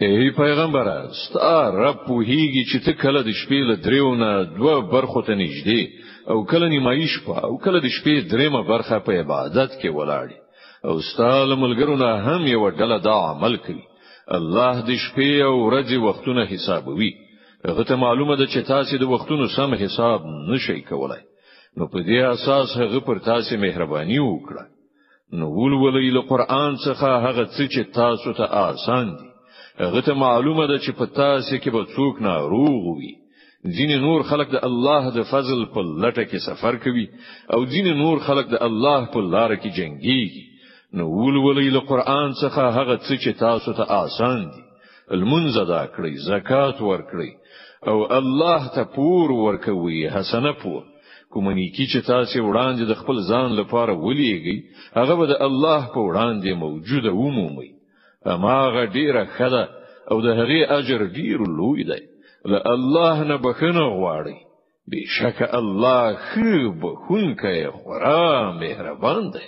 ای پیغمبر ستا رب پوهیږي چې ته کله د شپې له دریو نه دوه برخو ته نږدې او کله نیمایي شپه او کله د شپې دریمه برخه په عبادت کې ولاړې او ستا له ملګرو نه هم یو ډله دا عمل کوي. الله د شپې او ورځې وختونه حسابوي. هغه ته معلومه ده چې تاسو د وختونو سم حساب نشئ کولای. نو په دې اساس هغه پر تاسو مهرباني وکړه. نو ولولئ له قران څخه هغه څه چې تاسو ته آسان دي. هغه ته معلومه ده چې په تاسو کې به څوک ناروغ وي. ځینې نور خلق د الله د فضل په لټه کې سفر کوي او ځینې نور خلق د الله په لار کې جنگيږي. نو ولولئ له قران څخه هغه څه چې تاسو ته آسان دي. المنځ ادا کړئ، زکات ورکړئ او الله ته پور ورکوي، حسنه پور. کوم نیکی چې تاسو وړاندې د خپل ځان لپاره ولېږئ هغه به د الله په وړاندې موجوده ومومئ. اماغه ډیره خده او د هغې اجر ډیر لوی دی. له الله نه بخښنه غواړئ. بشک الله خو بخښونکی خورا مهربان دی.